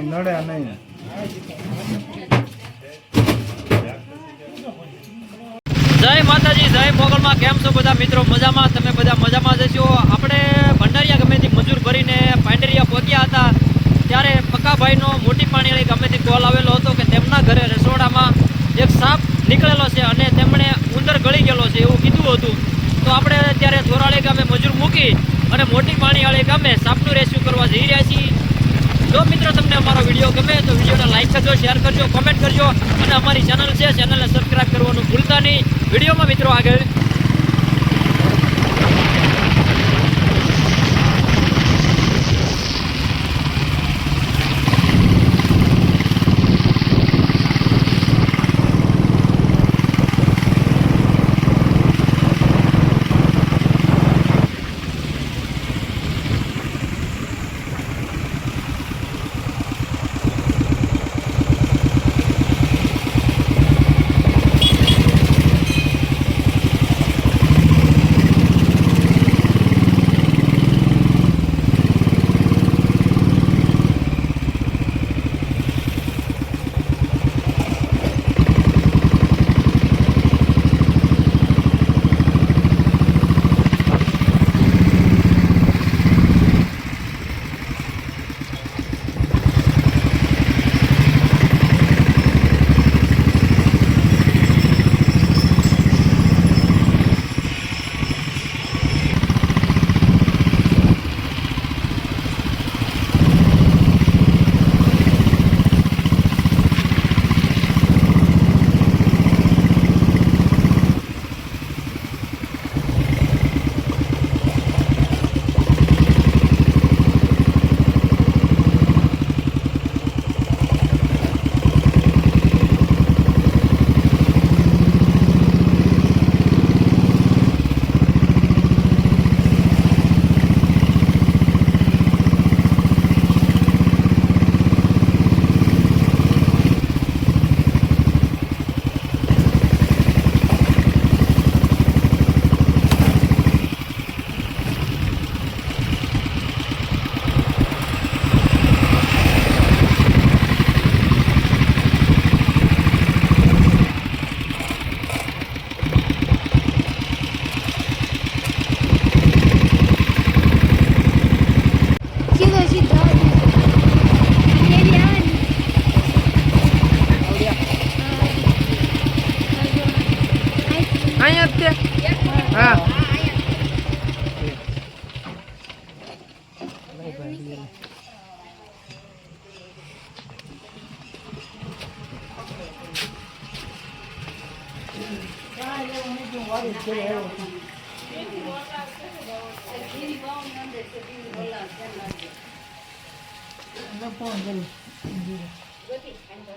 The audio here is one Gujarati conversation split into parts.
નડ્યા નહીં. જય માતાજી, જય મોગલમાં. કેમ છો બધા મિત્રો? મજામાં? તમે બધા મજામાં જશો. આપણે ભંડારીયા ગમેથી મજૂર ભરીને પાંડરિયા પહોંચ્યા હતા ત્યારે પક્કાભાઈનો મોટી પાણીવાળી ગમેથી કોલ આવેલો હતો કે તેમના ઘરે રસોડામાં એક સાપ નીકળેલો છે અને તેમણે ઉંદર ગળી ગયેલો છે એવું કીધું હતું. તો આપણે ત્યારે ધોરાળી ગામે મજૂર મૂકી અને મોટી પાણીવાળી ગામે સાપનું રેસ્ક્યુ કરવા જઈ રહ્યા છીએ. જો મિત્રો તમને અમારો વિડીયો ગમે તો વિડીયોને લાઈક કરજો, શેર કરજો, કોમેન્ટ કરજો અને અમારી ચેનલ છે ચેનલને સબસ્ક્રાઈબ કરવાનું ભૂલતા નહીં. વિડીયોમાં મિત્રો આગળ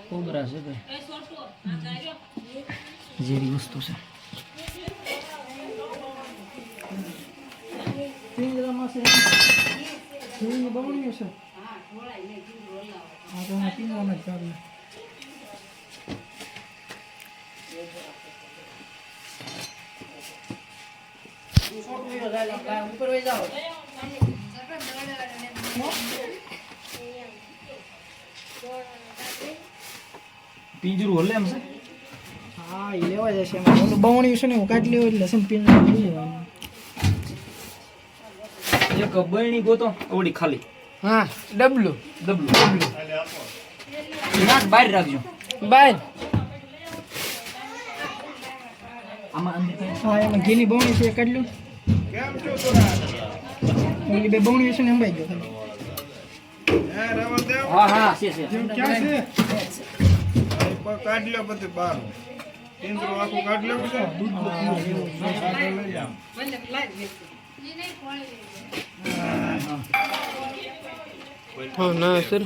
કોબરા છે ભાઈ, ઝેરી વસ્તુ છે. પિંજરામાં છે ઝેરી બમણ્યું છે. હા તો પિંજરામાં જ કાઢ્યું. ઉપર વહી જાઓ. પિંજરું હલે એમ છે. હા એ લેવા જશે. એમાં બવણ્યું છે ને હું કાઢી લેવું એટલે છે પિંજરા લઈ લેવાનું. એક બરણી ગોતો ઓડી ખાલી. હા ડબલું નાક બહાર રાખજો. બાય. આમાં અંદર કઈ હા એમાં ઘીની બવણી છે એ કાઢી લો. ઓલી બે બવણી છે ને અંબાઈ ગયો ખાલી. હા હા છે ક્યાં છે? કાઢ લો બધું બહાર. પિંજરું આખું કાઢ લેવું છે. હા ના સર.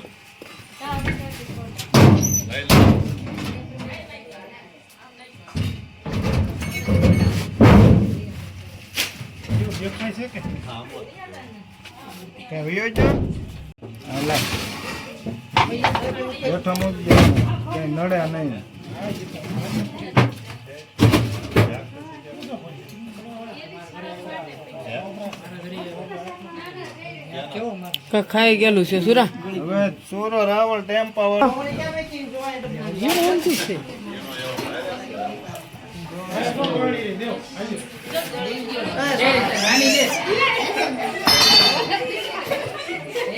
દેખાય છે કે? કે વિયો જો? હાલા. બેઠો મૂક દે. કે નડ્યા નહીં. કેવો મારે ખાઈ ગયેલું છે સુરા હવે સોરો રાવળ ટેમ્પા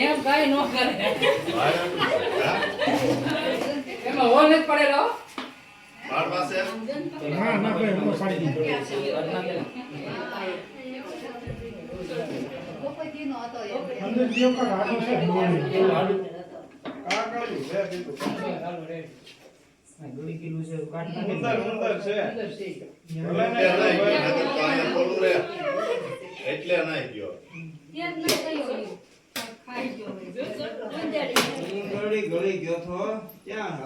એમ કઈ નો કરે એમાં હોલ નથી પડેલો એટલે નહીં ગયો ગળી ગયો તો ત્યાં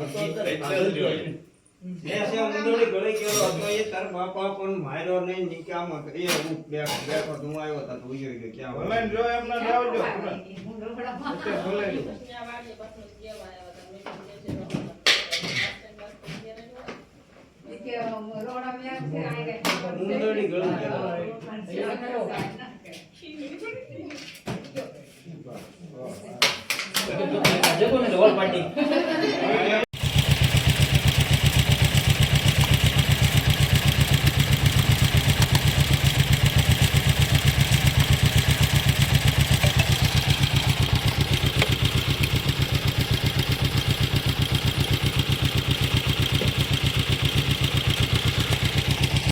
એટલે જ જોઈ મુંદડી ગળી ગયો હતો એ તાર બાપા પણ માર્યો નહીં નિકામાં એ હું બેઠો તું આવ્યો તો તું ગયો ક્યાં ભલાઈ જો એમને જાવજો ભલાઈ મુંદડી ગળી ગયો જગો ને હોલ પાર્ટી